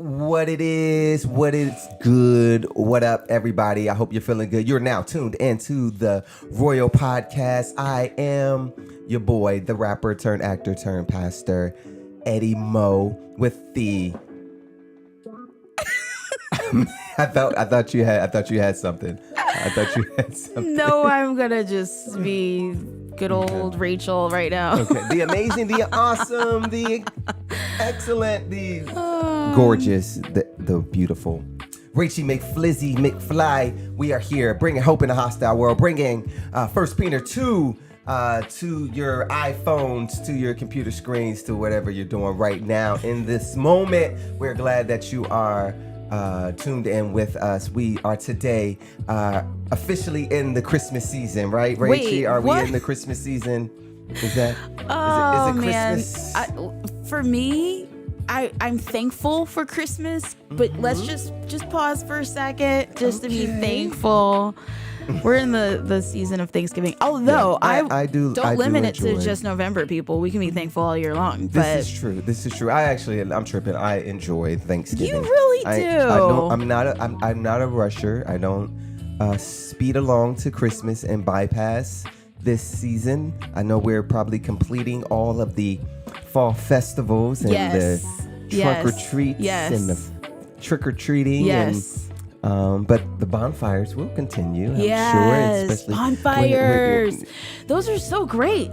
What it is good. What up, everybody? I hope you're feeling good. You're now tuned into the Royal Podcast. I am your boy, the rapper turned actor turned pastor, Eddie Mo, with the. I thought you had something. No, I'm gonna just be good old Rachel right now. Okay. The amazing, the awesome, the excellent, the gorgeous, the beautiful. Rachie McFlizzy McFly. We are here bringing hope in a hostile world, bringing First Peter 2 to your iPhones, to your computer screens, to whatever you're doing right now in this moment. We're glad that you are tuned in with us. We are today officially in the Christmas season, right, Rachie? Wait, are what? we in the Christmas season? Is that? Oh, is it man. Christmas? For me, I'm thankful for Christmas, but let's just pause for a second just to be thankful. We're in the season of Thanksgiving. Although I do limit it enjoy to just November, people. We can be thankful all year long. This is true. I'm tripping. I enjoy Thanksgiving. You really do. I'm not a rusher. I don't speed along to Christmas and bypass this season. I know we're probably completing all of the fall festivals and the trunk or treats and the trick or treating but the bonfires will continue, I'm sure. Especially bonfires. Those are so great.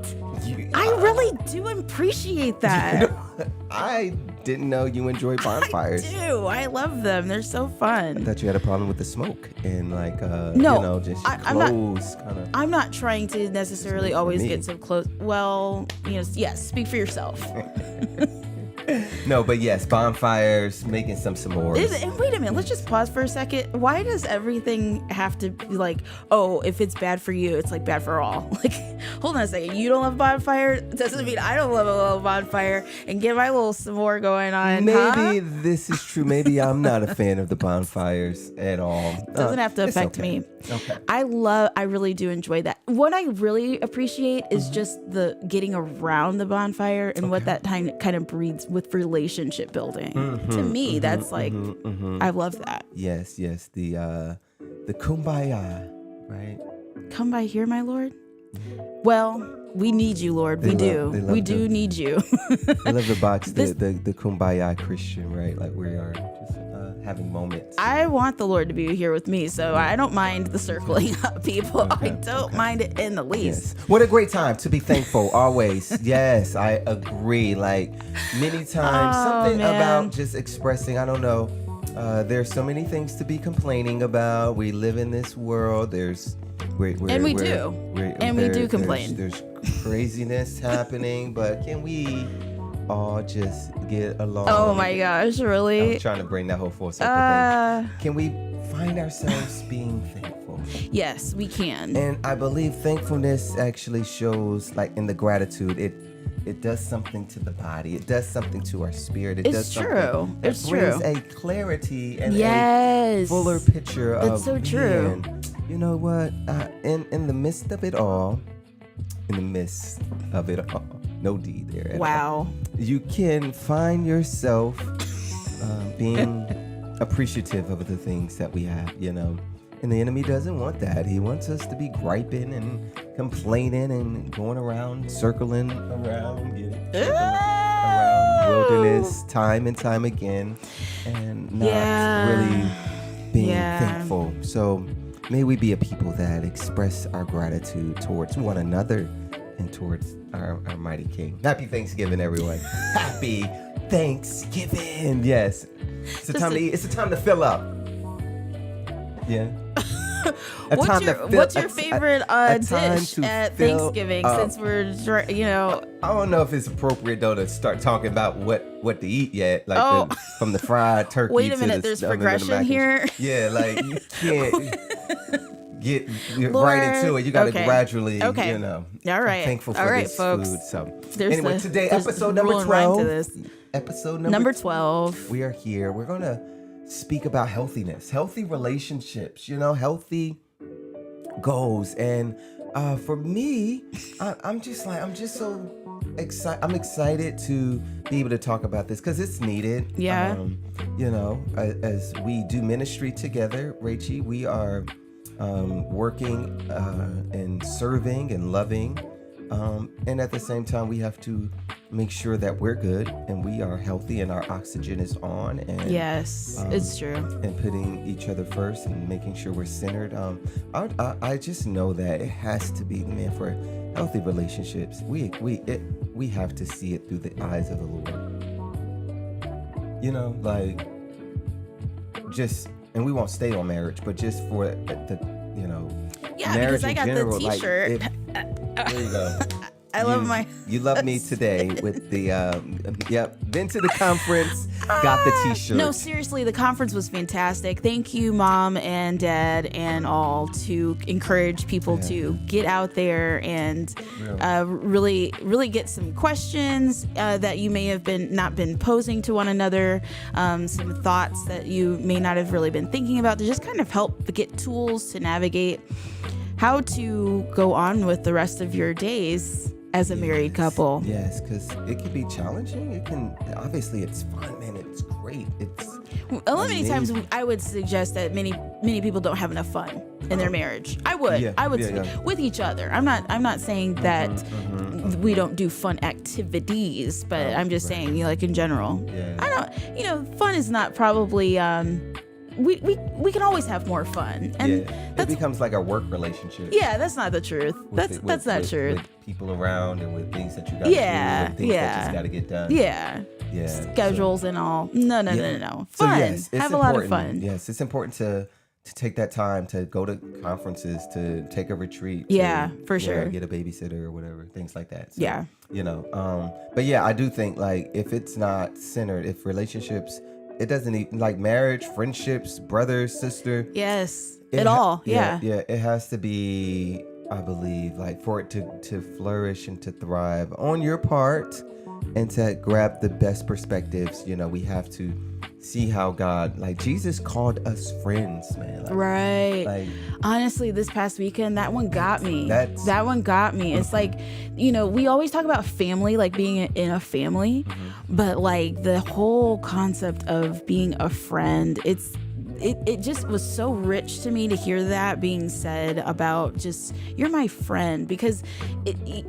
I really do appreciate that. I didn't know you enjoy bonfires. I do. I love them. They're so fun. I thought you had a problem with the smoke and no, just I'm clothes kind of. I'm not trying to necessarily always get so close. Well, yes, speak for yourself. No, but yes, bonfires, making some s'mores. And wait a minute, let's just pause for a second. Why does everything have to be like, oh, if it's bad for you, it's like bad for all? Like, hold on a second. You don't love bonfire? Doesn't mean I don't love a little bonfire and get my little s'more going on. Maybe this is true. Maybe I'm not a fan of the bonfires at all. Doesn't have to affect me. Okay. I really do enjoy that. What I really appreciate is just the getting around the bonfire and what that time kind of breeds with relationship building. To me, that's like, I love that. Yes, the kumbaya, right? Come by here, my Lord. Well, we need you, Lord. We do need you. I love the box, the kumbaya Christian, right? Like we are just having moments. I want the Lord to be here with me, so I don't mind the circling up, people. I don't mind it in the least. Yes. What a great time to be thankful, always. Yes, I agree. Like many times, something about just expressing, I don't know, there's so many things to be complaining about. We live in this world. We do complain. There's craziness happening, but can we all just get along? Oh my gosh, really? I'm trying to bring that whole full circle thing. Can we find ourselves being thankful? Yes, we can. And I believe thankfulness actually shows, like in the gratitude, it does something to the body. It does something to our spirit. It's true. It brings a clarity and a fuller picture of That's so true. You know what? In the midst of it all, no D there. Wow. You can find yourself being appreciative of the things that we have, And the enemy doesn't want that. He wants us to be griping and complaining and going around, circling around wilderness time and time again and not really being thankful. So may we be a people that express our gratitude towards one another and towards our mighty King. Happy Thanksgiving, everyone. Happy Thanksgiving. Yes. It's a time to fill up. Yeah. What's your favorite dish at Thanksgiving? Since we're, I don't know if it's appropriate though to start talking about what to eat yet. Like from the fried turkey. Wait a minute, there's progression here. Yeah, like you can't get right into it. You got to gradually, All right. I'm thankful for this folks. food. So anyway, today episode number 12. Episode number 12. We are here. We're gonna speak about healthiness, healthy relationships, healthy goals. And for me, I'm just so excited. I'm excited to be able to talk about this because it's needed. Yeah. as we do ministry together, Rachie, we are working and serving and loving. And at the same time, we have to make sure that we're good and we are healthy and our oxygen is on. And Yes, it's true. And putting each other first and making sure we're centered. I just know that it has to be, man, for healthy relationships. We have to see it through the eyes of the Lord. And we won't stay on marriage, but just for the marriage because I in got general, the T-shirt. There you go. I love my. You love me today with the been to the conference, got the T-shirt. No, seriously, the conference was fantastic. Thank you, Mom and Dad and all, to encourage people to get out there and really get some questions that you may have not been posing to one another, some thoughts that you may not have really been thinking about, to just kind of help get tools to navigate how to go on with the rest of your days as a married couple. Yes, because it can be challenging. It can, obviously it's fun, man. It's great. It's many times I would suggest that many people don't have enough fun in their marriage. I would with each other. I'm not saying that we don't do fun activities, but I'm just saying, like, in general. I don't, fun is not probably we can always have more fun, and it becomes like a work relationship. Yeah, that's not the truth. That's not true. With people around and with things that you got to do, and things that just got to get done. Yeah. Schedules and all. No. Fun. Yes, have a lot of fun. Yes, it's important to take that time to go to conferences, to take a retreat. For sure. Get a babysitter or whatever, things like that. So, yeah. But I do think, like, if it's not centered, if relationships, it doesn't even, like marriage, friendships, brother, sister. Yes. All. Yeah. It has to be, I believe, like, for it to flourish and to thrive on your part and to grab the best perspectives. We have to see how God, like, Jesus called us friends, man. Like, right. Like, honestly, this past weekend, that one got me. That one got me. It's like, we always talk about family, like being in a family, but like the whole concept of being a friend, it just was so rich to me to hear that being said about just, you're my friend, because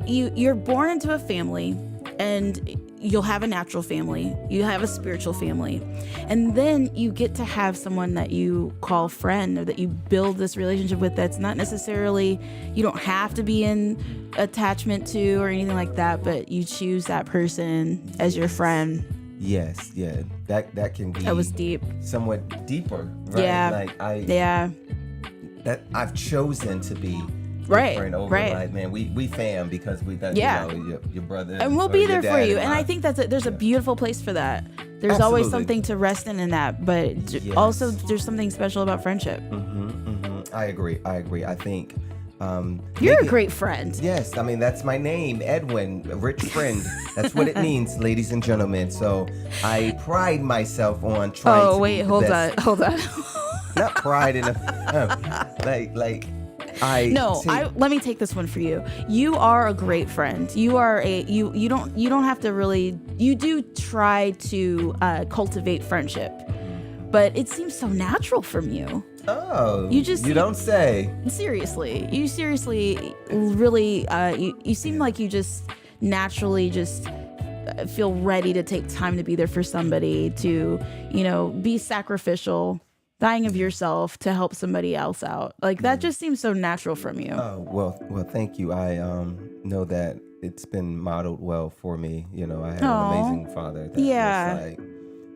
you're born into a family, and you'll have a natural family, you have a spiritual family, and then you get to have someone that you call friend, or that you build this relationship with, that's not necessarily, you don't have to be in attachment to or anything like that, but you choose that person as your friend. Yes, that can be. That was deep. Somewhat deeper, right? Yeah. That I've chosen to be right over, like, man, we fam because we done, your brother, and we'll be there for you. And I think there's a beautiful place for that. There's Absolutely. Always something to rest in that, but also there's something special about friendship. I agree. I think you're a great friend. Yes, I mean, that's my name, Edwin, a rich friend. That's what it means, ladies and gentlemen. So I pride myself on trying to be the best. Hold on. Not pride in like let me take this one for you. You are a great friend. You are you don't have to really, you do try to cultivate friendship, but it seems so natural from you. Oh, you don't say. Seriously, you really you seem like you just naturally just feel ready to take time to be there for somebody, to be sacrificial, dying of yourself to help somebody else out. Like, that just seems so natural from you. Oh, well, thank you. I know that it's been modeled well for me. I had an amazing father that was like,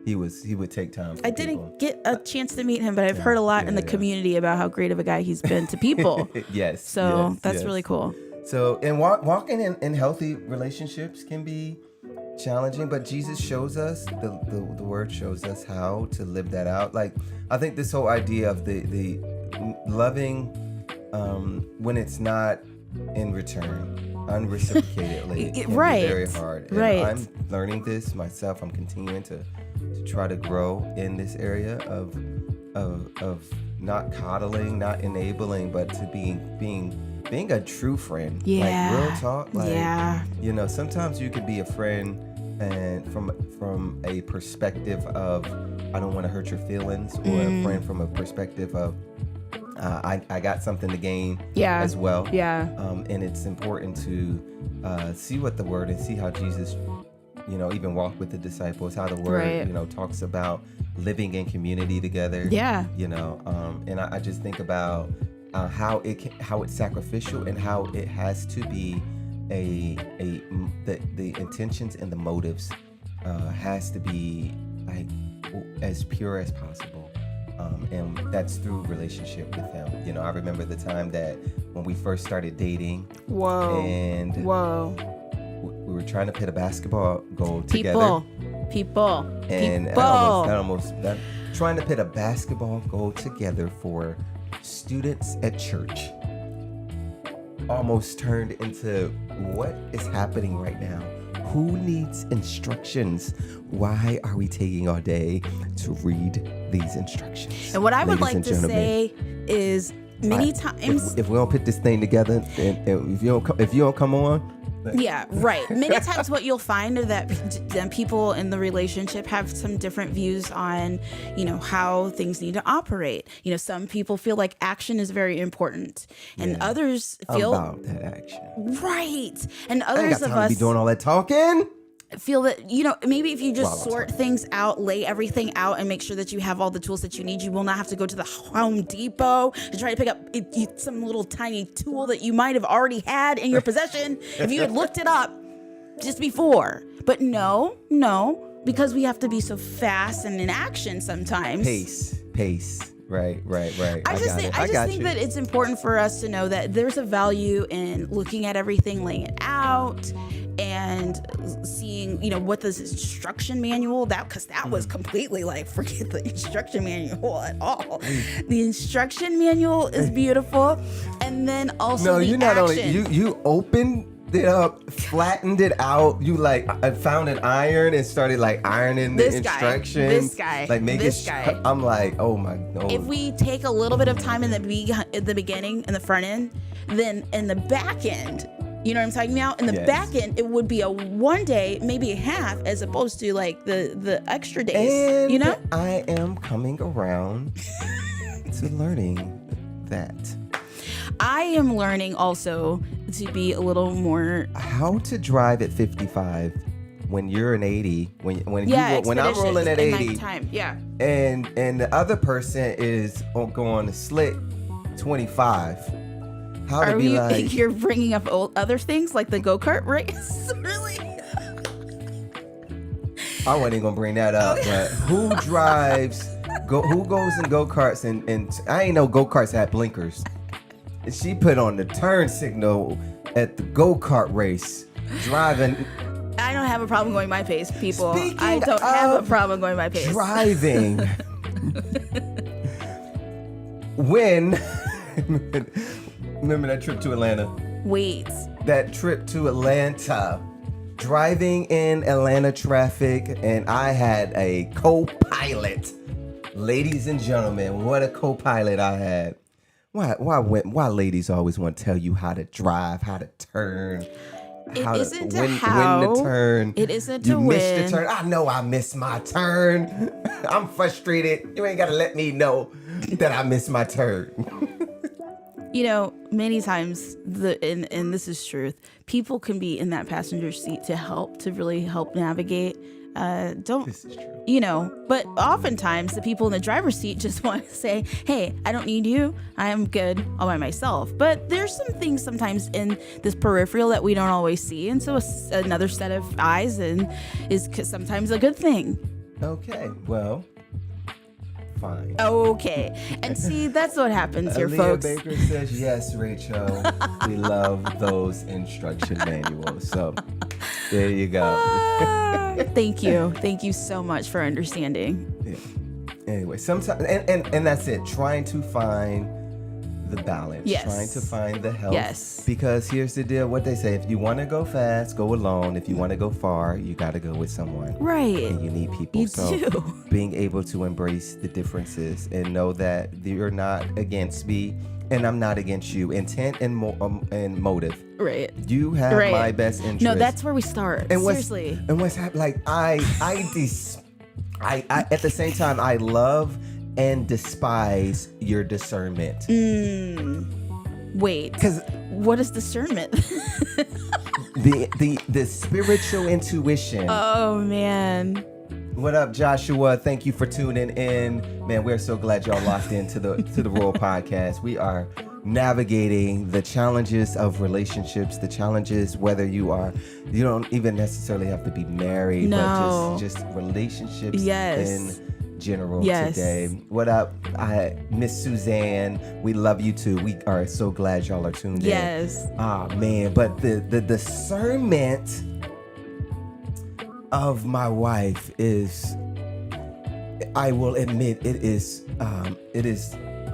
he would take time for I people. didn't get a chance to meet him, but I've heard a lot in the community about how great of a guy he's been to people. Yes. So that's really cool. So, and walking in healthy relationships can be challenging, but Jesus shows us, the word shows us how to live that out. Like, I think this whole idea of the loving when it's not in return, unreciprocatedly, can be very hard. And I'm learning this myself. I'm continuing to try to grow in this area of not coddling, not enabling, but to being a true friend. Like, real talk. Like, sometimes you could be a friend and from a perspective of I don't want to hurt your feelings, or a friend from a perspective of I got something to gain as well. Yeah. And it's important to see what the word and see how Jesus, even walked with the disciples, how the word, talks about living in community together. Yeah. And I just think about how it's sacrificial, and how it has to be the intentions and the motives has to be like as pure as possible. And that's through relationship with him. I remember the time that when we first started dating. Whoa. And we were trying to pit a basketball goal People. together. And that trying to pit a basketball goal together for students at church almost turned into what is happening right now. Who needs instructions? Why are we taking all day to read these instructions? And what I would like to say is many times, if we don't put this thing together, and if you don't come on. Yeah, right. Many times what you'll find is that people in the relationship have some different views on, how things need to operate. Some people feel like action is very important, and others feel about that action. Right. And I ain't others got of time us to be doing all that talking. Feel that, maybe if you just sort things out, lay everything out, and make sure that you have all the tools that you need, you will not have to go to the Home Depot to try to pick up some little tiny tool that you might have already had in your possession if you had looked it up just before. But no, because we have to be so fast and in action sometimes. Pace. Right. I just think that it's important for us to know that there's a value in looking at everything, laying it out, and seeing, what this instruction manual, because that was completely like, forget the instruction manual at all. The instruction manual is beautiful. And then also the action. You opened it up, flattened it out. You I found an iron and started ironing the instructions. This guy. I'm like, oh my God. If we take a little bit of time in the beginning, in the front end, then in the back end, you know what I'm talking about? In the back end, it would be a 1 day, maybe a half, as opposed to the extra days. And I am coming around to learning that. I am learning also to be a little more how to drive at 55 when you're an 80. When I'm rolling at 80, and the other person is going to slick 25. You're bringing up other things like the go-kart race? Really? I wasn't even gonna bring that up, but who goes in go-karts and I ain't know go-karts had blinkers. She put on the turn signal at the go-kart race, driving. I don't have a problem going my pace, people. I don't have a problem going my pace. Driving. When remember that trip to Atlanta? Wait. That trip to Atlanta. Driving in Atlanta traffic, and I had a co-pilot. Ladies and gentlemen, what a co-pilot I had. Why ladies always want to tell you how to drive, how to turn, when to turn. It isn't you to missed win. the turn. I know I missed my turn. I'm frustrated. You ain't got to let me know that I missed my turn. Many times, and this is truth, people can be in that passenger seat to really help navigate. This is true. But oftentimes the people in the driver's seat just want to say, hey, I don't need you. I am good all by myself. But there's some things sometimes in this peripheral that we don't always see. And so another set of eyes is sometimes a good thing. Okay, well, fine. Okay. And see, that's what happens here, Aaliyah folks. Baker says, yes, Rachel, we love those instruction manuals. So there you go. Thank you. Thank you so much for understanding. Yeah. Anyway, sometimes, and that's it. Trying to find the balance. Yes. Trying to find the help. Yes. Because here's the deal. What they say, if you want to go fast, go alone. If you want to go far, you got to go with someone. Right. And you need people. You so do. Being able to embrace the differences and know that you're not against me and I'm not against you. Intent and motive. Right. You have my best interest. No, that's where we start. And Seriously. What's happening? Like I I at the same time, I love and despise your discernment. Wait, 'Cause what is discernment? the spiritual intuition. Oh man. What up, Joshua? Thank you for tuning in. Man, we're so glad y'all locked into the Royal Podcast. We are navigating the challenges of relationships, the challenges whether you don't even necessarily have to be married, No. but just relationships Yes. in general Yes. today. What up, Miss Suzanne? We love you too. We are so glad y'all are tuned in. Yes. Ah, man, but the discernment of my wife is, I will admit, it is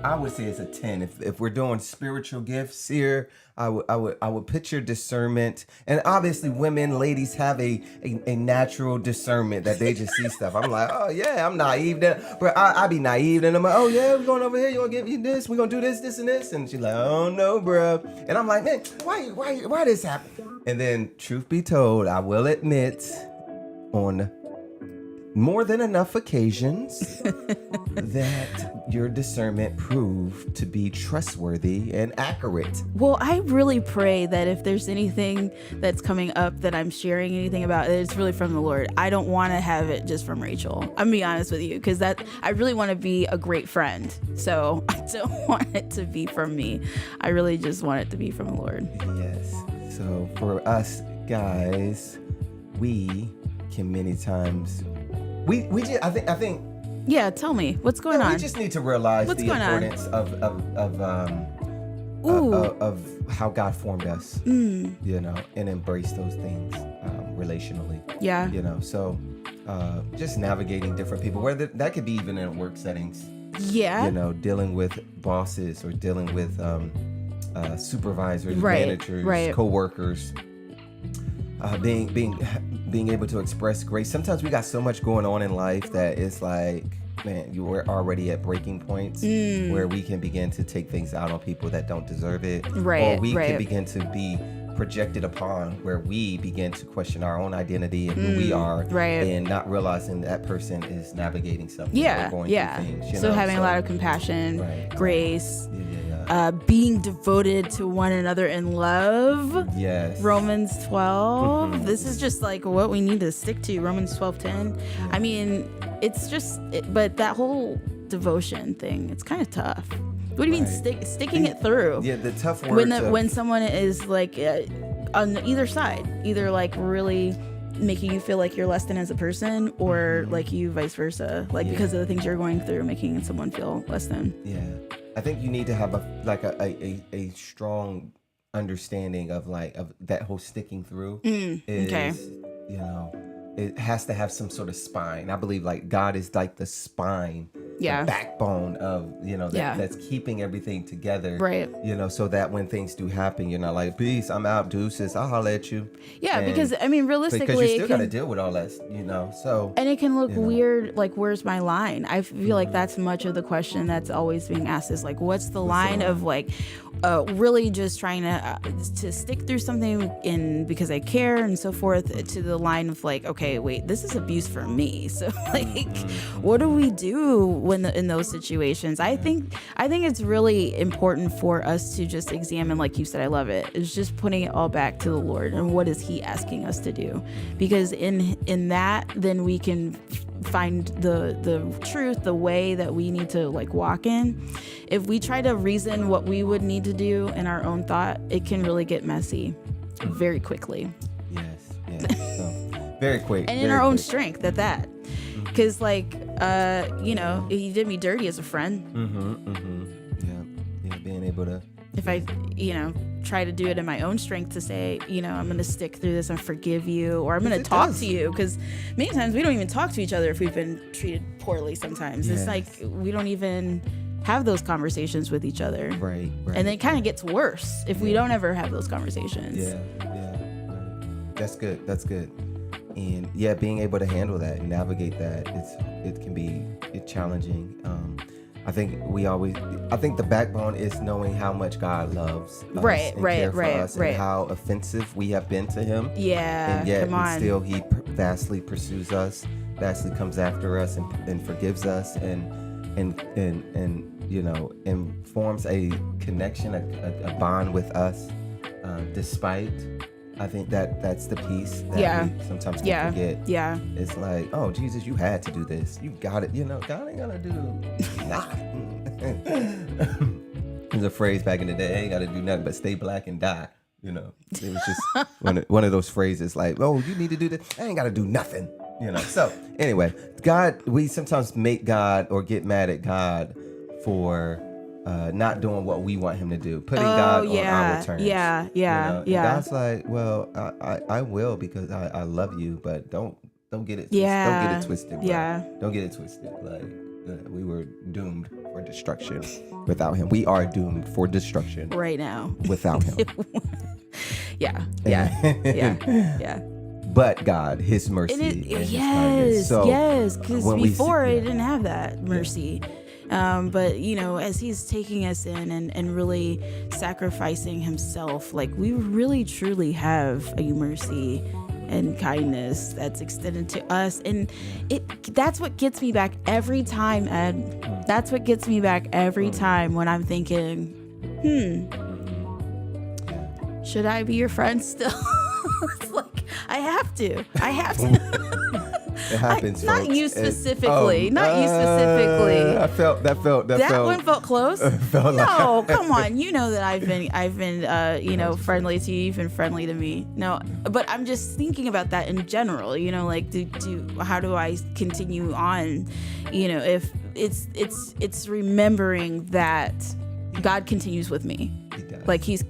I would say it's a 10. If we're doing spiritual gifts here, I would picture discernment. And obviously women, ladies have a natural discernment that they just see stuff. I'm like, oh yeah, I'm naive. But I be naive and I'm like, oh yeah, we're going over here. You want to give you this? We're going to do this, and this. And she's like, oh no, bro. And I'm like, man, why this happen? And then truth be told, I will admit on more than enough occasions that your discernment proved to be trustworthy and accurate. Well, I really pray that if there's anything that's coming up that I'm sharing anything about, it's really from the Lord. I don't want to have it just from Rachel. I'm gonna be honest with you, because I really want to be a great friend. So I don't want it to be from me. I really just want it to be from the Lord. Yes. So for us guys, we can many times I think Yeah, tell me what's going on. We just need to realize What's the going on? importance of how God formed us, you know, and embrace those things relationally. Yeah. You know, so just navigating different people, whether that could be even in work settings. Yeah. You know, dealing with bosses or dealing with supervisors, Right, managers, right. co-workers. Being able to express grace. Sometimes we got so much going on in life that it's like, man, we're already at breaking points where we can begin to take things out on people that don't deserve it. Right, Or we right. can begin to be projected upon, where we begin to question our own identity and who we are, right. and not realizing that person is navigating something. Yeah. Or going Yeah. through things, you So know? having a lot of compassion, Right. grace, Yeah. being devoted to one another in love. Yes. Romans 12. This is just like what we need to stick to. Romans 12:10. I mean, it's just, but that whole devotion thing, it's kind of tough. What do you mean sticking it through? Yeah, the tough words. When someone is like on either side, either like really making you feel like you're less than as a person, or like you vice versa, like because of the things you're going through, making someone feel less than. Yeah, I think you need to have a strong understanding of that whole sticking through. Okay. You know, it has to have some sort of spine. I believe like God is like the spine, Yeah. the backbone of, you know, that's keeping everything together. Right. You know, so that when things do happen, you're not like, peace, I'm out, deuces, I'll holler at you. Yeah, And- because I mean, realistically, because you it still got to can- deal with all that, you know. So and it can look you know. weird, like, where's my line? I feel like that's much of the question that's always being asked is like, what's the line of like, really just trying to stick through something in because I care and so forth, to the line of like, okay, wait, this is abuse for me. So like, what do we do when in those situations? I think it's really important for us to just examine, like you said, I love it. It's just putting it all back to the Lord and what is He asking us to do, because in that, then we can find the truth, the way that we need to like walk in. If we try to reason what we would need to do in our own thought, it can really get messy very quickly. Yes. So, very quick. And in our own strength at that. Because like, you know, He did me dirty as a friend. Yeah, being able to. If I, you know, try to do it in my own strength to say, you know, I'm going to stick through this and forgive you, or I'm going to talk to you, because many times we don't even talk to each other if we've been treated poorly sometimes. Yes. It's like we don't even have those conversations with each other. Right. And then it kind of gets worse if we don't ever have those conversations. Yeah. Right. That's good. And yeah, being able to handle that and navigate that, it can be challenging. I think the backbone is knowing how much God loves us and care for us, and how offensive we have been to Him. Yeah, and yet come on. still He vastly pursues us actually comes after us and forgives us and and forms a connection, a bond with us, despite. I think that's the piece that we sometimes can forget. Yeah. It's like, oh, Jesus, you had to do this. You got it. God ain't gonna do nothing. There's a phrase back in the day, ain't gotta do nothing but stay black and die. It was just one of those phrases like, oh, you need to do this. I ain't gotta do nothing. So anyway, God, we sometimes make God or get mad at God for not doing what we want him to do, putting God on our terms. Yeah. God's like, well, I will because I love you, but don't get it. Don't get it twisted. Bro. Yeah. Don't get it twisted. Like we were doomed for destruction without him. We are doomed for destruction right now without him. Yeah. But God, His mercy, and His kindness. So because before it didn't have that mercy. But as He's taking us in and really sacrificing Himself, like we really truly have a mercy and kindness that's extended to us, and that's what gets me back every time, Ed. That's what gets me back every time when I'm thinking, should I be your friend still? It's like I have to. It happens. Not you specifically. Not you specifically. I felt that one felt close. Felt no, come on. You know that I've been friendly to you. You've been friendly to me. No, but I'm just thinking about that in general. Like, how do I continue on? If it's remembering that God continues with me. Like he's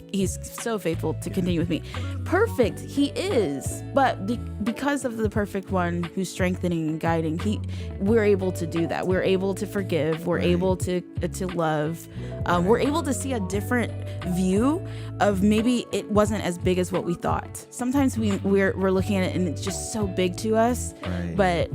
so faithful to continue with me. Perfect, he is. But because of the perfect one who's strengthening and guiding, we're able to do that. We're able to forgive. We're able to love. We're able to see a different view of maybe it wasn't as big as what we thought. Sometimes we're looking at it and it's just so big to us. Right. But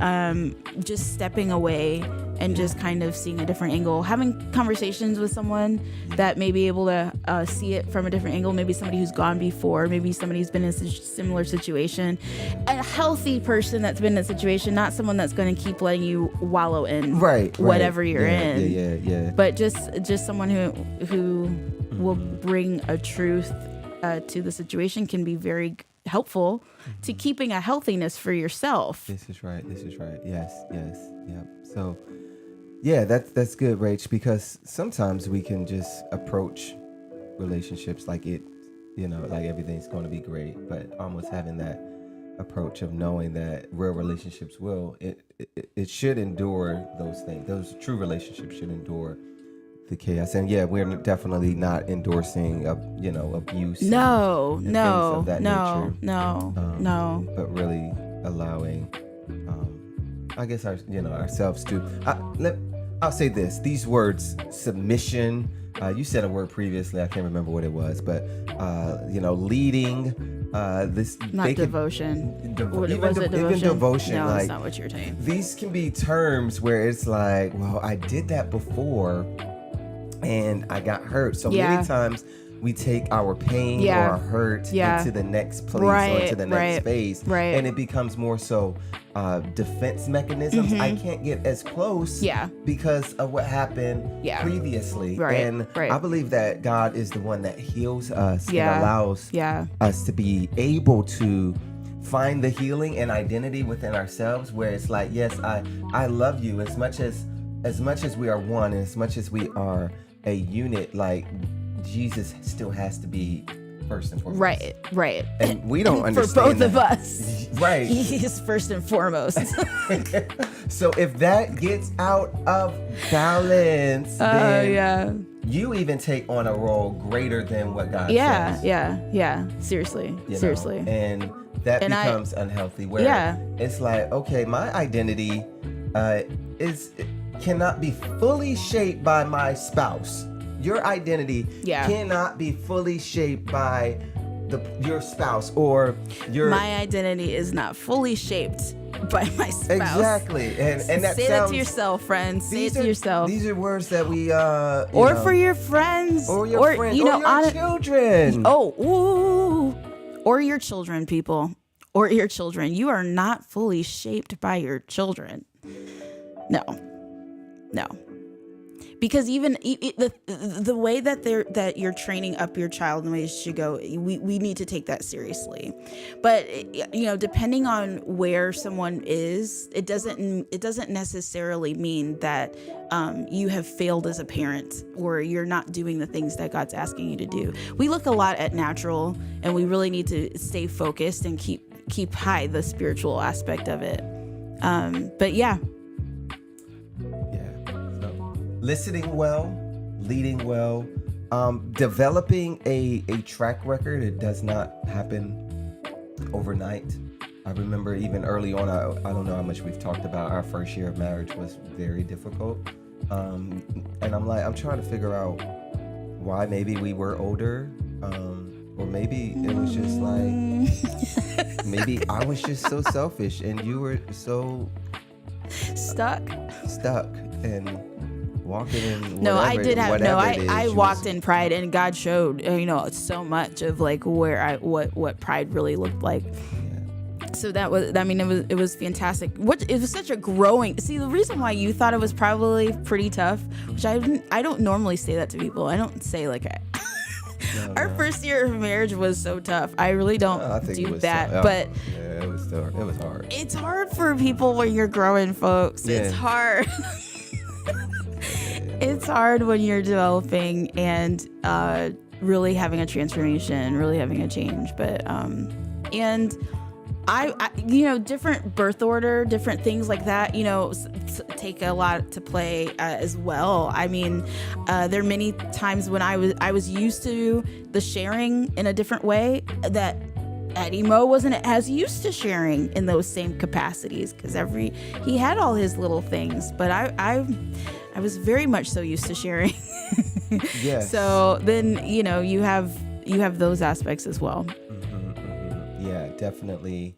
just stepping away and just kind of seeing a different angle, having conversations with someone that may be able to see it from a different angle, maybe somebody who's gone before, maybe somebody who's been in a similar situation, a healthy person that's been in a situation, not someone that's going to keep letting you wallow in whatever you're in. Yeah. But just someone who will bring a truth to the situation can be very helpful to keeping a healthiness for yourself. This is right. Yes. Yep. So, yeah, that's good, Rach, because sometimes we can just approach relationships like like everything's going to be great, but almost having that approach of knowing that real relationships it should endure those things. Those true relationships should endure the chaos. And yeah, we're definitely not endorsing abuse. No. Things of that nature. No. But really allowing, I guess ourselves to. I'll say this: these words, submission. You said a word previously. I can't remember what it was, but leading. This not devotion. Even devotion. No, like, that's not what you're saying. These can be terms where it's like, well, I did that before, and I got hurt. So many times we take our pain or our hurt into the next place or to the next phase, and it becomes more so defense mechanisms. I can't get as close because of what happened previously. And I believe that God is the one that heals us and allows us to be able to find the healing and identity within ourselves, where it's like, yes, I love you as much as we are one, and as much as we are a unit. Like, Jesus still has to be first and foremost. Right. And we don't understand for both that. of us. Right. He is first and foremost. So if that gets out of balance, then you even take on a role greater than what God says. Yeah. Seriously. And that becomes unhealthy, where it's like, okay, my identity cannot be fully shaped by my spouse. Your identity cannot be fully shaped by your spouse or your. My identity is not fully shaped by my spouse. Exactly, and that say that to yourself, friends. Say it to yourself. These are words that we for your friends, or your friends, or your children. Or your children, people. or your children. You are not fully shaped by your children. No. Because even the way that you're training up your child in the way it should go, we need to take that seriously. But depending on where someone is, it doesn't necessarily mean that you have failed as a parent or you're not doing the things that God's asking you to do. We look a lot at natural, and we really need to stay focused and keep high the spiritual aspect of it. But yeah. Listening well, leading well, developing a track record. It does not happen overnight. I remember even early on, I don't know how much we've talked about, our first year of marriage was very difficult. And I'm trying to figure out why. Maybe we were older, or maybe it was just like, maybe I was just so selfish and you were so stuck and walking in. No, I did have no. I walked was, in pride, and God showed so much of like where what pride really looked like. Yeah. So that was, I mean, it was fantastic. It was such a growing. See, the reason why you thought it was probably pretty tough, which I don't normally say that to people. I don't say like our first year of marriage was so tough. I really don't do that, but yeah, it was hard. It's hard for people when you're growing, folks. Yeah. It's hard. It's hard when you're developing and really having a transformation, really having a change. But and I different birth order, different things like that, take a lot to play as well. I mean, there are many times when I was used to the sharing in a different way that Eddie Mo wasn't as used to sharing in those same capacities, because he had all his little things, but I was very much so used to sharing. Yes. So then you have those aspects as well. Yeah, definitely.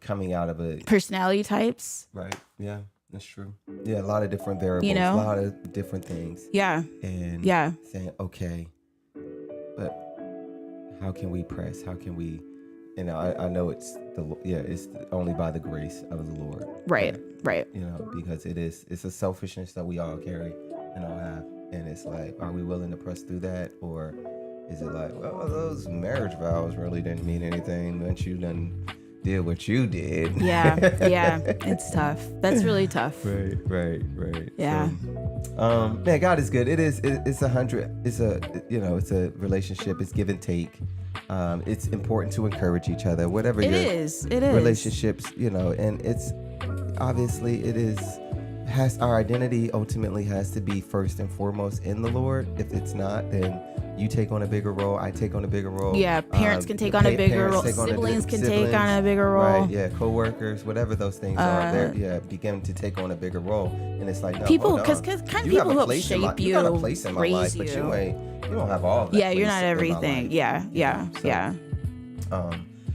Coming out of a personality types. Right. Yeah, that's true. Yeah, a lot of different variables, a lot of different things. Yeah. And saying, okay, but how can we press? How can we? I know it's only by the grace of the Lord. Right. Right. Because it's a selfishness that we all carry and all have, and it's like, are we willing to press through that, or is it like, well, those marriage vows really didn't mean anything once you done did what you did? Yeah, it's tough. That's really tough. Right. Yeah. So, man, God is good. It's a relationship. It's give and take. It's important to encourage each other, whatever it is. Relationships, and it's obviously our identity ultimately has to be first and foremost in the Lord. If it's not, then you take on a bigger role. I take on a bigger role. Yeah, parents can take on a bigger role. Siblings can take on a bigger role. Right, yeah, co-workers, whatever those things are, begin to take on a bigger role. And it's like, no, people, because kind of people help shape you, you got a place in my life, but you don't have all that. Yeah, you're not everything. Yeah.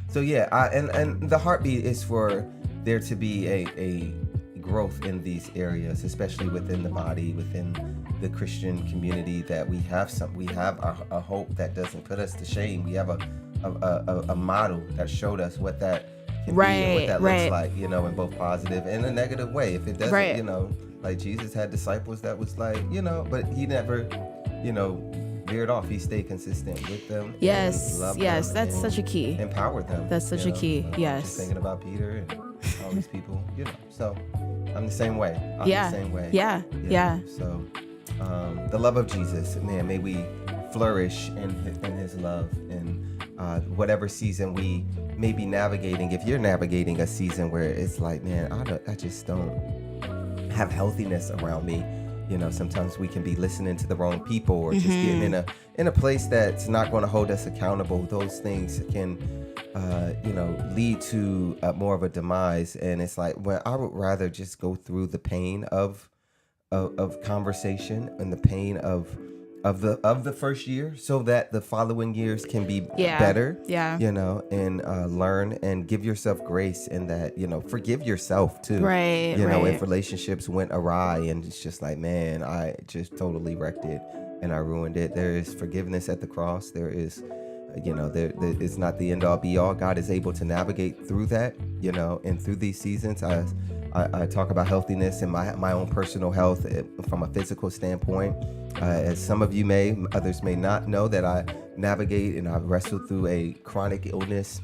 So yeah, and the heartbeat is for there to be a growth in these areas, especially within the body, within the Christian community, that we have a hope that doesn't put us to shame. We have a model that showed us what that can be and what that looks like, in both positive and a negative way. If it doesn't, like Jesus had disciples that was like, but he never, veered off. He stayed consistent with them. Yes, that's such a key. Empowered them. That's such a key. Yes. Just thinking about Peter and all these people, So I'm the same way. Yeah. So the love of Jesus, man, may we flourish in his love in whatever season we may be navigating. If you're navigating a season where it's like, man, I just don't have healthiness around me. Sometimes we can be listening to the wrong people, or just getting in a place that's not going to hold us accountable. Those things can, lead to more of a demise. And it's like, well, I would rather just go through the pain of conversation and the pain of the first year, so that the following years can be better. Yeah. And learn and give yourself grace in that, forgive yourself too. Right. If relationships went awry and it's just like, man, I just totally wrecked it and I ruined it. There is forgiveness at the cross. There is it's not the end all be all. God is able to navigate through that, and through these seasons. I talk about healthiness and my own personal health from a physical standpoint. As some of you others may not know, that I navigate and I wrestle through a chronic illness.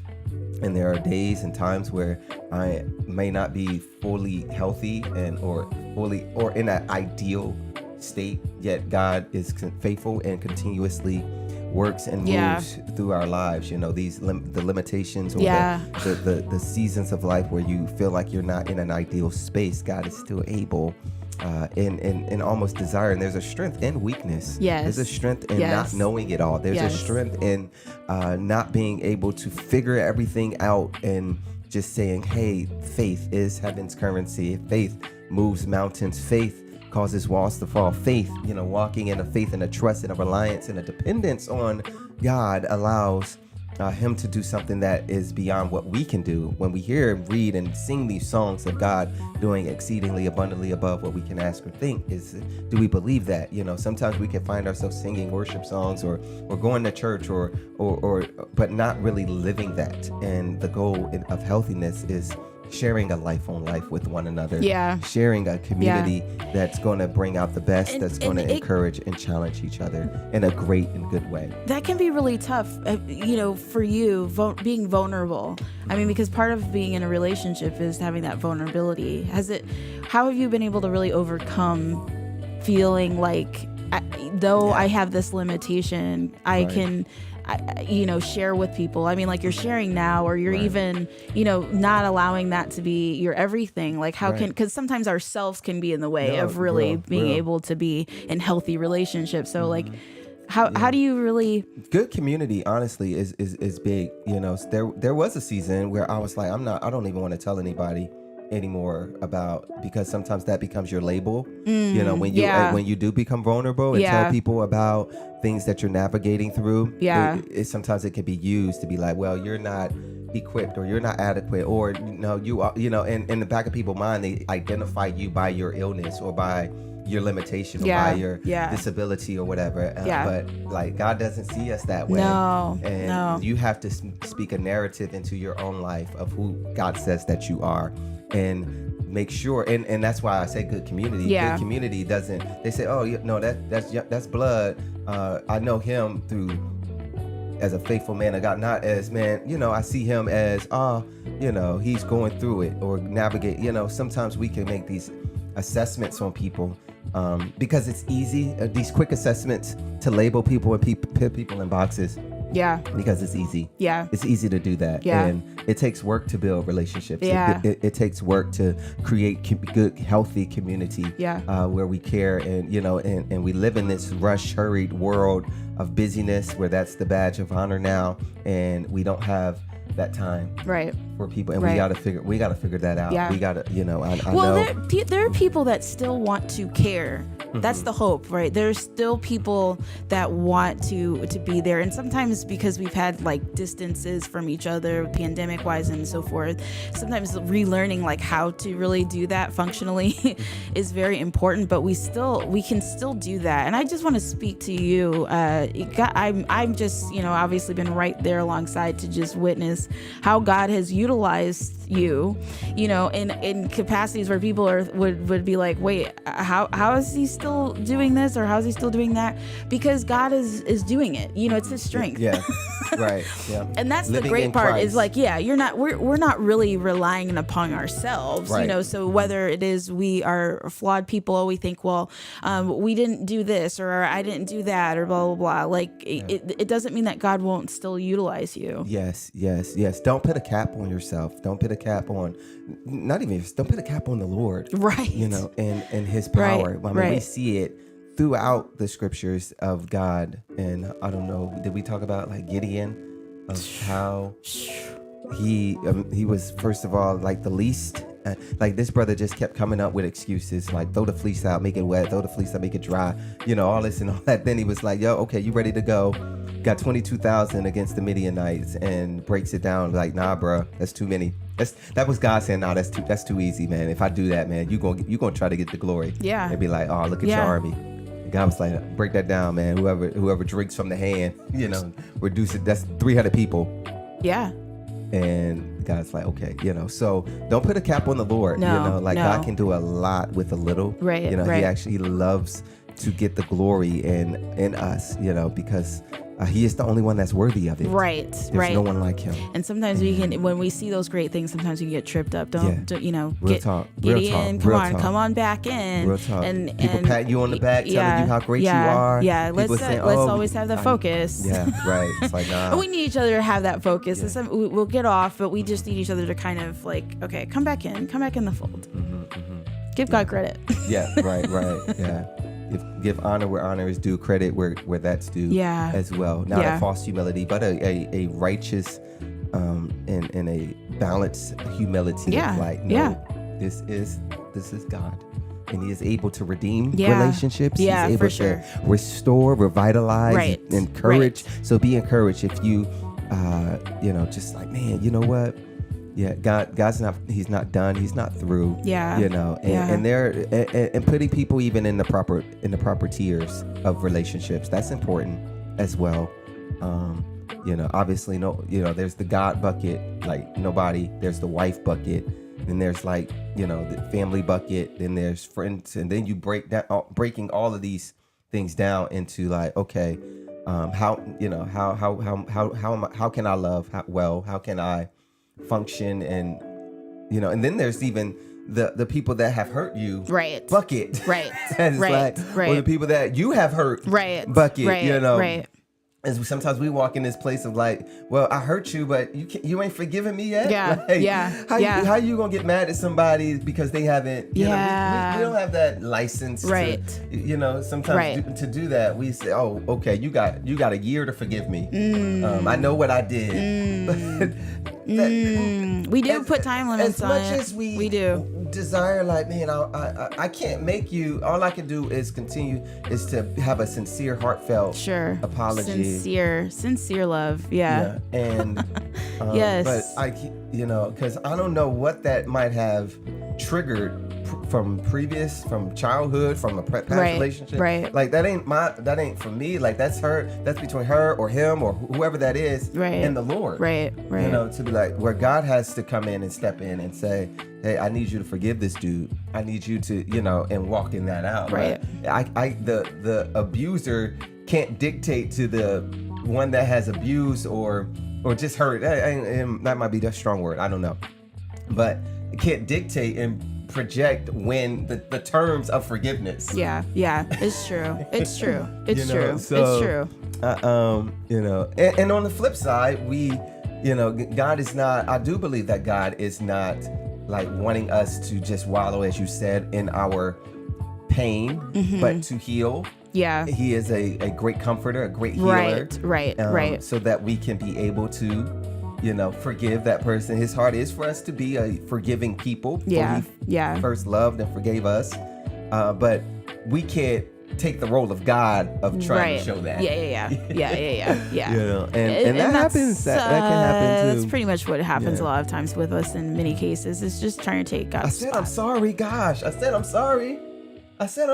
And there are days and times where I may not be fully healthy or in an ideal state, yet God is faithful and continuously works and moves through our lives. The limitations or the seasons of life where you feel like you're not in an ideal space, God is still able and almost desire. And there's a strength in weakness. Yes. There's a strength in not knowing it all. There's a strength in not being able to figure everything out and just saying, hey, faith is heaven's currency. Faith moves mountains. Faith causes walls to fall. Faith, walking in a faith and a trust and a reliance and a dependence on God allows him to do something that is beyond what we can do. When we hear, read, and sing these songs of God doing exceedingly abundantly above what we can ask or think, do we believe that? Sometimes we can find ourselves singing worship songs or going to church or but not really living that. And the goal of healthiness is sharing a life on life with one another, sharing a community that's going to bring out the best, that's going to encourage and challenge each other in a great and good way. That can be really tough, for you, being vulnerable. I mean, because part of being in a relationship is having that vulnerability. How have you been able to really overcome feeling like, I have this limitation, I can share with people? I mean, like you're sharing now, or you're even, not allowing that to be your everything. Like because sometimes ourselves can be in the way of really being able to be in healthy relationships. So like, how do you really? Good community, honestly, is big. There was a season where I was like, I don't even want to tell anybody anymore because sometimes that becomes your label. When you do become vulnerable and tell people about things that you're navigating through, sometimes it can be used to be like, well, you're not equipped or you're not adequate, or you are, and in the back of people's mind, they identify you by your illness or by your limitation or by your disability or whatever. But like, God doesn't see us that way. You have to speak a narrative into your own life of who God says that you are, and make sure, and that's why I say good community. Good community doesn't, they say, oh no, that's blood. I know him through as a faithful man of God, not as man, I see him as he's going through it or navigate. Sometimes we can make these assessments on people because it's easy, these quick assessments, to label people and put people in boxes. Because it's easy. It's easy to do that. And it takes work to build relationships. It takes work to create good, healthy community where we care and we live in this rush, hurried world of busyness where that's the badge of honor now, and we don't have that time for people, and we gotta figure that out. We gotta, I know. There are people that still want to care. That's the hope, right? There's still people that want to be there, and sometimes because we've had like distances from each other, pandemic wise and so forth, sometimes relearning like how to really do that functionally is very important. But we can still do that. And I just want to speak to you. I'm just obviously been right there alongside to just witness how God has utilized you, in capacities where people would be like, wait, how is he still doing this, or how is he still doing that? Because God is doing it. It's his strength. Right. And that's living the great part Christ. Is like, we're not really relying upon ourselves. So whether it is we are flawed people, we think, well, we didn't do this, or I didn't do that, or blah blah blah. Like it doesn't mean that God won't still utilize you. Yes. Don't put a cap on yourself. Don't put a cap on, don't put a cap on the Lord. Right. And his power. I mean, we see it throughout the scriptures of God. And I don't know, did we talk about like Gideon, of how he was, first of all, like the least, like this brother just kept coming up with excuses, like throw the fleece out, make it wet, throw the fleece out, make it dry, all this and all that. Then he was like, yo, okay, you ready to go? Got 22,000 against the Midianites, and breaks it down like, nah, bro, that's too many. That was God saying, nah, that's too easy, man. If I do that, man, you gonna try to get the glory. Yeah. And be like, oh, look at your army. God was like, break that down, man. Whoever drinks from the hand, reduce it. That's 300 people. Yeah. And God's like, okay, so don't put a cap on the Lord. No, God can do a lot with a little. Right. He loves to get the glory in us, because he is the only one that's worthy of it. Right. There's no one like him. And sometimes we can, when we see those great things, sometimes we can get tripped up. Don't Real get talk. get Real in. talk. Come on back in. Real talk. And people pat you on the back, telling you how great you are. Yeah. People Let's say, always have the focus. Yeah. Right. It's like, nah. We need each other to have that focus. Yeah. We'll get off, but we just need each other to kind of like, okay, come back in the fold. Give God credit. Yeah. Right. Yeah. Give honor where honor is due, credit where that's due as well. Not a false humility, but a righteous and a balanced humility of like, this is God. And he is able to redeem relationships. Yeah, he's able to restore, revitalize, encourage. Right. So be encouraged if you just like, man, you know what? Yeah, he's not done. He's not through. Yeah. And they're and putting people even in the proper tiers of relationships. That's important as well. Obviously there's the God bucket, like nobody. There's the wife bucket. Then there's like, the family bucket. Then there's friends, and then you breaking all of these things down into like, okay, how can I love well? How can I function? And and then there's even the people that have hurt you, bucket, right. Or the people that you have hurt, bucket, right. And sometimes we walk in this place of like, well, I hurt you, but you ain't forgiven me yet. How you gonna get mad at somebody because they haven't? We don't have that license, sometimes to do that. We say, oh, okay, you got a year to forgive me. I know what I did. We do put time limits on it. As much as we do desire, like, man, I can't make you. All I can do is continue is to have a sincere, heartfelt apology. Sincere love. Yeah. And yes. But because I don't know what that might have triggered from childhood, from a past relationship. Right. Like that ain't for me. Like that's between her or him or whoever that is and the Lord. Right. To be like where God has to come in and step in and say, hey, I need you to forgive this dude. I need you to, and walking that out. Right. The abuser can't dictate to the one that has abused or just hurt. That might be the strong word. I don't know. But it can't dictate and project when the terms of forgiveness. Yeah. It's true. It's true. It's true. So, it's true. And on the flip side, God is not, I do believe that God is not like wanting us to just wallow, as you said, in our pain, but to heal. Yeah. He is a great comforter, a great healer. Right. So that we can be able to, forgive that person. His heart is for us to be a forgiving people. Yeah. He first loved and forgave us. But we can't take the role of God of trying to show that. Yeah. And that happens. That can happen too. That's pretty much what happens a lot of times with us in many cases. It's just trying to take God's spot. I'm sorry. Gosh, I said I'm sorry. I'm sorry.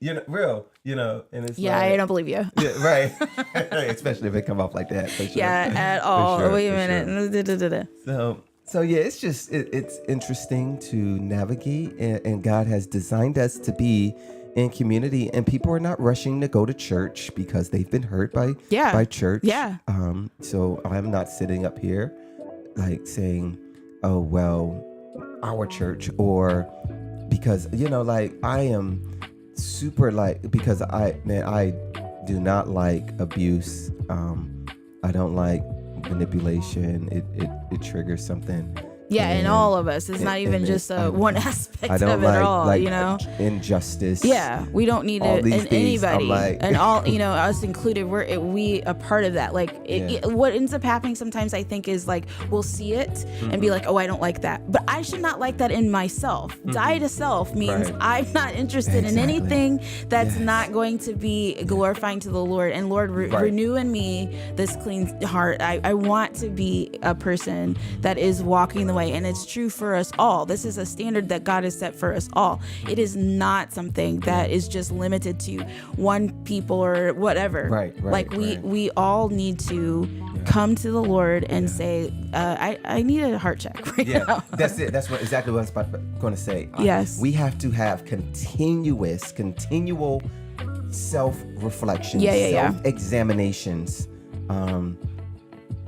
And it's I don't believe you. Yeah, right. Especially if it come off like that. For sure. Yeah, at all. Wait a minute. Sure. So yeah, it's just it's interesting to navigate, and God has designed us to be in community, and people are not rushing to go to church because they've been hurt by church. Yeah. So I'm not sitting up here like saying, oh well, our church, or because I am super because I do not like abuse. I don't like manipulation. It triggers something. Yeah, and all of us. It's not even just one aspect of it at all, injustice. Yeah, we don't need anybody. And all, us included, we a part of that. What ends up happening sometimes, I think, is we'll see it and be like, oh, I don't like that. But I should not like that in myself. Die to self means I'm not interested in anything that's not going to be glorifying to the Lord. And Lord, renew in me this clean heart. I want to be a person that is walking the way way, and it's true for us all. This is a standard that God has set for us all. It is not something that is just limited to one people or whatever. Right. Like we all need to come to the Lord and say, I need a heart check right now. That's it. That's exactly what I was going to say. Yes. We have to have continual self-reflection, self-examinations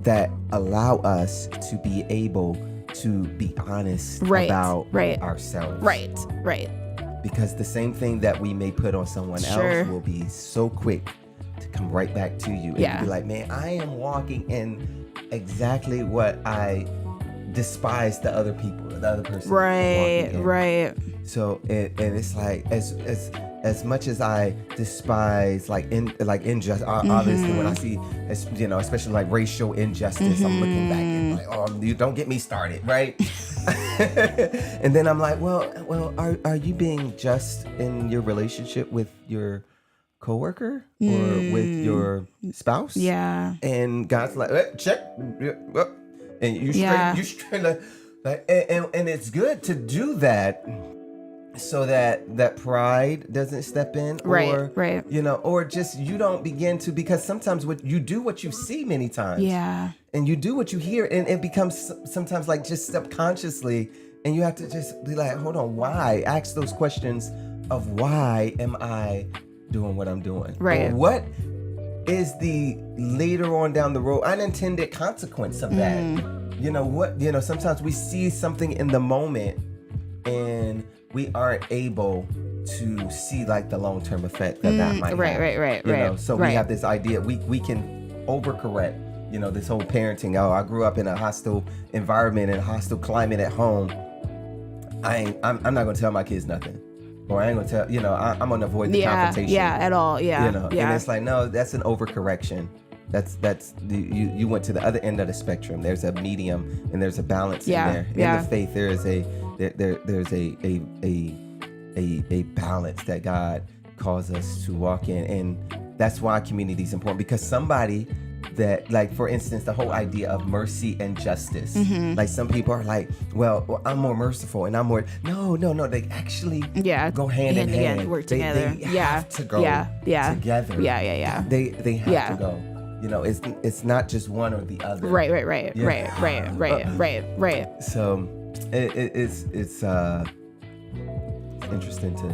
that allow us to be able to be honest about ourselves. Right. Because the same thing that we may put on someone else will be so quick to come right back to you. And you'll be like, man, I am walking in exactly what I despise the other people, the other person. Right. So and it's like as much as I despise injustice, obviously when I see, especially like racial injustice, I'm looking back and like, oh, you don't get me started, right? And then I'm like, well, are you being just in your relationship with your coworker or with your spouse? Yeah. And God's like, check, and you straight like, and it's good to do that, so that pride doesn't step in, or or just you don't begin to, because sometimes what you see many times, and you do what you hear, and it becomes sometimes like just subconsciously, and you have to just be like, hold on, why? Ask those questions of why am I doing what I'm doing, or what is the later on down the road unintended consequence of that? Sometimes we see something in the moment and we aren't able to see like the long-term effect that might have. Right. So we have this idea we can overcorrect, this whole parenting. Oh, I grew up in a hostile environment and a hostile climate at home. I'm not gonna tell my kids nothing. Or I ain't gonna tell, I'm gonna avoid the confrontation. At all. And it's like, no, that's an overcorrection. That's you went to the other end of the spectrum. There's a medium and there's a balance in there. In the faith, there is there's a balance that God calls us to walk in, and that's why community is important, because somebody that, like, for instance, the whole idea of mercy and justice. Like, some people are like, well, I'm more merciful and I'm more. No, they actually go hand in hand. Work together. They have to go together. They have to go. It's not just one or the other. Right. So it's interesting to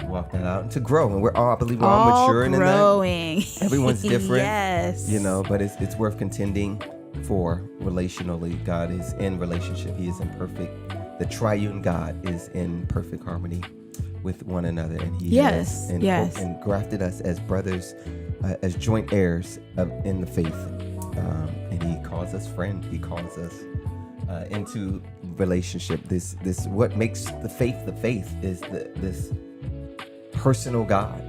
walk that out and to grow, and I believe we're all maturing growing. In that. Everyone's different. Yes. But it's worth contending for relationally. God is in relationship. He is in perfect. The triune God is in perfect harmony with one another, and He has and grafted us as brothers, as joint heirs in the faith, and He calls us friend. He calls us into relationship. This what makes the faith is this personal God,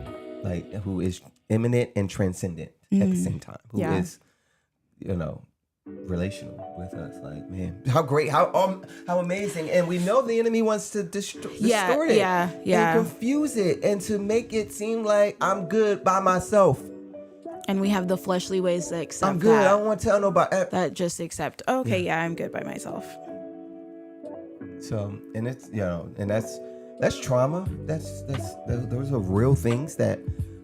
like, who is immanent and transcendent at the same time, who is relational with us. Like, man, how great, how amazing. And we know the enemy wants to distort it and confuse it, and to make it seem like I'm good by myself. And we have the fleshly ways to accept I'm good. I don't want to tell nobody. That just accept. Okay, I'm good by myself. So, and it's and that's trauma. Those are real things that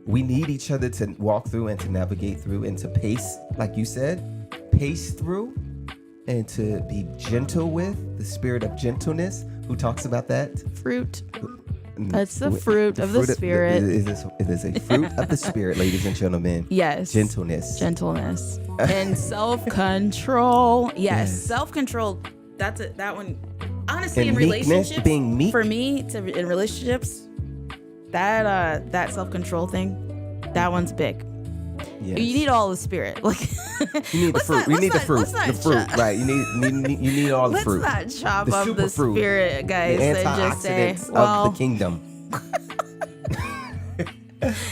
we need each other to walk through and to navigate through and to pace, like you said, through, and to be gentle with the spirit of gentleness. Who talks about that? Fruit. That's the fruit of the Spirit. It is a fruit of the Spirit, ladies and gentlemen. Yes. Gentleness. And self-control. Yes. Self-control. That's it. That one. Honestly, in relationships, being meek. For me, in relationships, that self-control thing, that one's big. Yes. You need all the Spirit. Like, you need the fruit. We need the fruit. The fruit, right? You need all the fruit. Let's not chop up the Spirit, guys. The and just say, of the kingdom.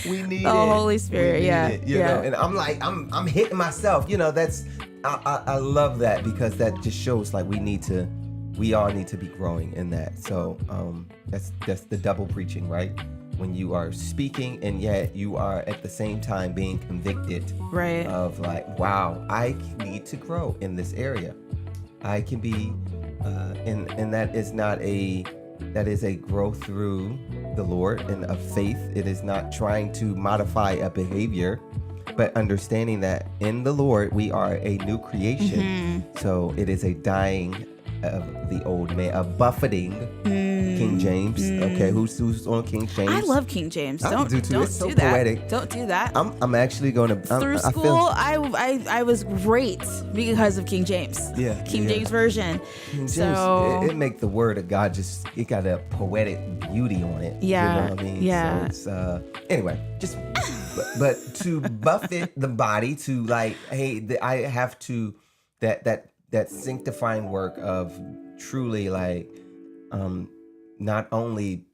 We need the Holy Spirit. You know? And I'm like, I'm hitting myself. That's I love that, because that just shows like we all need to be growing in that. So that's the double preaching, right? When you are speaking and yet you are at the same time being convicted, of like, wow, I need to grow in this area. I can be And that is not that is a growth through the Lord and of faith. It is not trying to modify a behavior, but understanding that in the Lord we are a new creation. So it is a dying of the old man, a buffeting. King James. Okay, who's on King James? I love King James. I Don't do too. don't It's so do that. poetic. Don't do that. I'm actually going to Through school, I was great because of King James. Yeah, King yeah. James version. King James, So it make the word of God it got a poetic beauty on it. Yeah, You know what I mean? yeah. So it's anyway, just but to buffet the body to like, hey, I have to that sanctifying work of truly like not only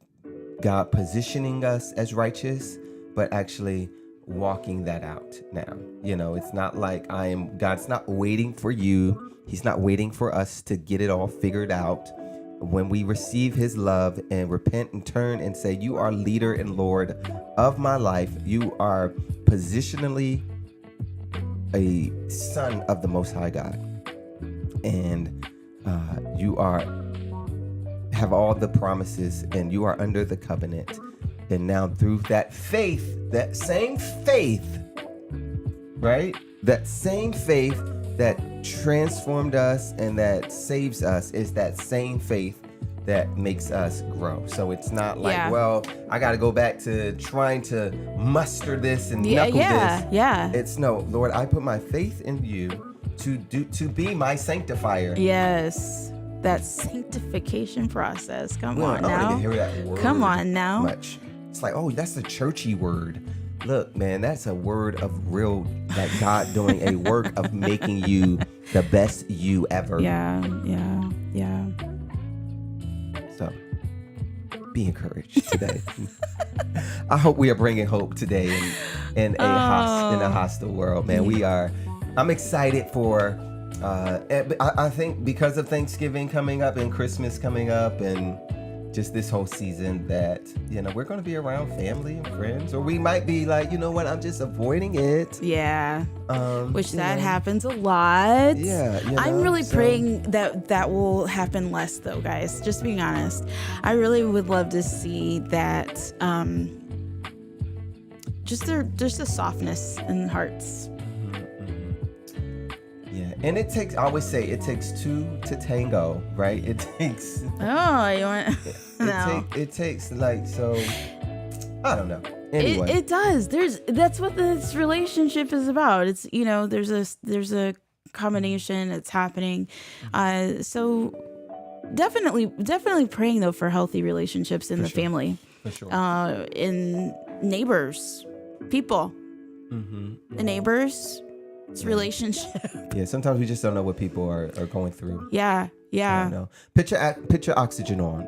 God positioning us as righteous, but actually walking that out now. You know, it's not like God's not waiting for you. He's not waiting for us to get it all figured out. When we receive his love and repent and turn and say, you are leader and Lord of my life, you are positionally a son of the Most High God. And you have all the promises and you are under the covenant. And now through that faith, that same faith, right? That same faith that transformed us and that saves us is that same faith that makes us grow. So it's not like, well, I got to go back to trying to muster this and knuckle this. Yeah. It's no, Lord, I put my faith in you to be my sanctifier. Yes. That sanctification process. Come on now. I don't even hear that word. Come on now. Much. It's like, oh, that's a churchy word. Look, man, that's a word of real, like God doing a work of making you the best you ever. Yeah. So, be encouraged today. I hope we are bringing hope today in a hostile world, man. I'm excited for. I think because of Thanksgiving coming up and Christmas coming up and just this whole season that, we're going to be around family and friends, or we might be like, you know what, I'm just avoiding it. Yeah. Which that happens a lot. Yeah. I'm really praying that will happen less though, guys. Just being honest. I really would love to see that, just the softness in hearts. Yeah, and I always say it takes two to tango, right? It takes. Oh, you want? No. It takes like so. I don't know. Anyway, it does. That's what this relationship is about. It's there's a combination. It's happening. So definitely praying though for healthy relationships in the family. For sure. In neighbors, people, the neighbors. It's relationship. Yeah, sometimes we just don't know what people are going through. Yeah. I don't know. Put your oxygen on.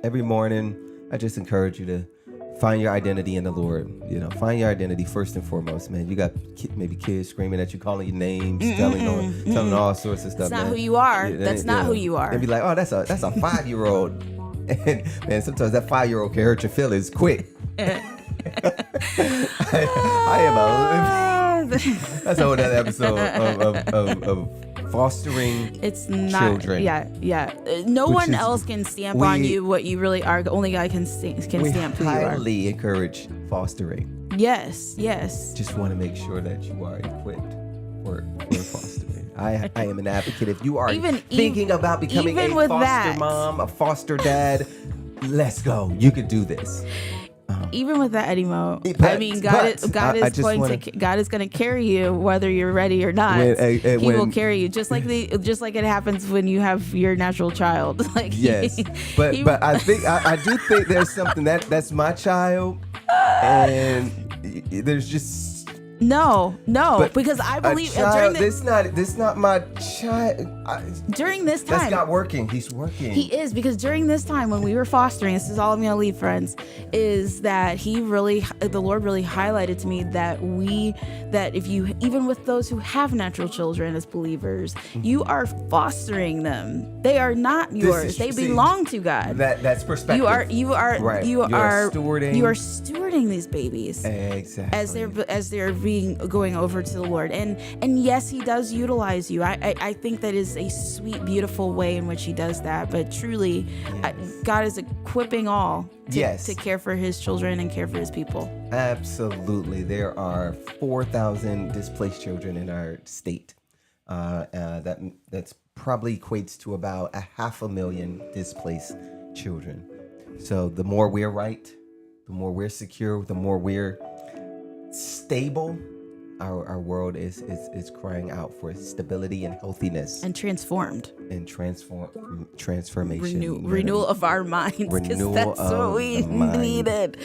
Every morning, I just encourage you to find your identity in the Lord. Find your identity first and foremost, man. You got maybe kids screaming at you, calling you names, telling all sorts of stuff. That's not man. who you are. Yeah, that's not who you are. They'd be like, oh, that's a 5-year-old. And man, sometimes that 5-year-old can hurt your feelings quick. I am a. That's a whole other episode of fostering it's not, children. Yeah. No one else can stamp on you what you really are. Only God can stamp who you are. We highly encourage fostering. Yes. Just want to make sure that you are equipped for fostering. I am an advocate. If you are thinking about becoming a foster mom, a foster dad, let's go. You could do this. Even with that, Eddie Mo, God is going to carry you whether you're ready or not. He will carry you just like it happens when you have your natural child. Yes, but I think I do think there's something that's my child, and there's just. No, because I believe this not my child. During this time, that's not working. He's working. He is, because during this time when we were fostering, this is all I'm gonna leave, friends, is that the Lord really highlighted to me that if you, even with those who have natural children as believers, you are fostering them. They are not yours. They belong to God. That's perspective. You are stewarding. You are stewarding these babies. Exactly. As they're going over to the Lord. And yes, he does utilize you. I think that is a sweet, beautiful way in which he does that. But truly, God is equipping all to care for his children and care for his people. Absolutely. There are 4,000 displaced children in our state. That's probably equates to about 500,000 displaced children. So the more we're right, the more we're secure, the more we're stable, our world is crying out for stability and healthiness and transformed and transformation, renewal of our minds, because that's what we needed.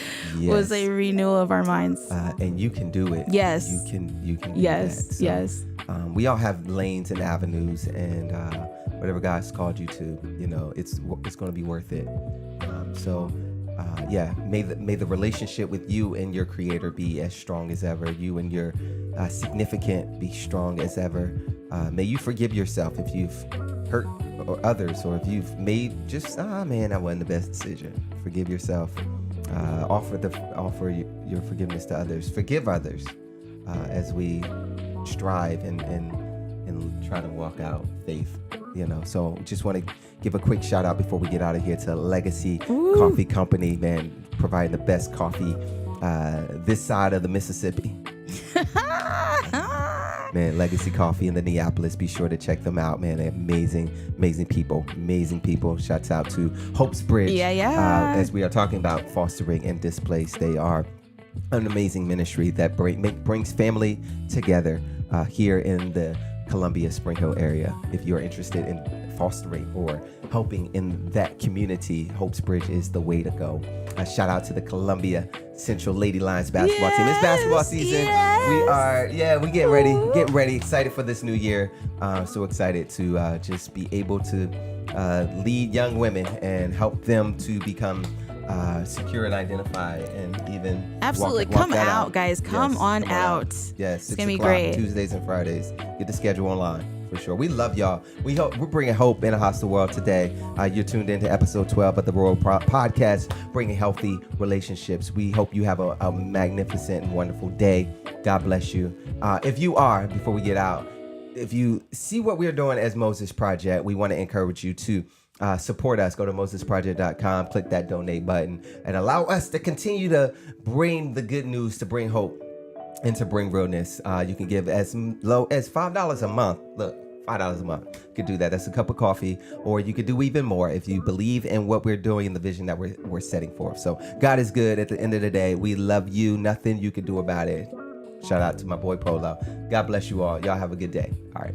Was a renewal of our minds. And you can do it. Yes, you can do yes, that. So, yes. We all have lanes and avenues, and whatever God's called you to, it's going to be worth it. May the relationship with you and your Creator be as strong as ever. You and your significant be strong as ever. May you forgive yourself if you've hurt others, or if you've made just that wasn't the best decision. Forgive yourself. Offer your forgiveness to others. Forgive others as we strive and try to walk out faith. So just want to give a quick shout out before we get out of here to Legacy Coffee Company, man, providing the best coffee this side of the Mississippi. Man, Legacy Coffee in the Neapolis. Be sure to check them out, man. They're amazing people. Shouts out to Hope's Bridge. As we are talking about fostering and displaced, they are an amazing ministry that brings family together here in the Columbia Spring Hill area. If you are interested in fostering or helping in that community, Hope's Bridge is the way to go. Shout out to the Columbia Central Lady Lions basketball team. It's basketball season. We getting ready, excited for this new year. So excited to just be able to lead young women and help them to become secure and identify, and even absolutely walk come out, guys. Come on out. Yes, it's gonna be great. Tuesdays and Fridays. Get the schedule online for sure. We love y'all. We're bringing hope in a hostile world today. You're tuned into episode 12 of the Royal Podcast, bringing healthy relationships. We hope you have a magnificent and wonderful day. God bless you. Before we get out, if you see what we're doing as Moses Project, we want to encourage you to support us. Go to mosesproject.com, click that donate button, and allow us to continue to bring the good news, to bring hope, and to bring realness. You can give as low as $5 a month. Look, $5 a month. You could do that. That's a cup of coffee. Or you could do even more if you believe in what we're doing and the vision that we're setting forth. So God is good. At the end of the day, we love you. Nothing you can do about it. Shout out to my boy Polo. God bless you all. Y'all have a good day. All right.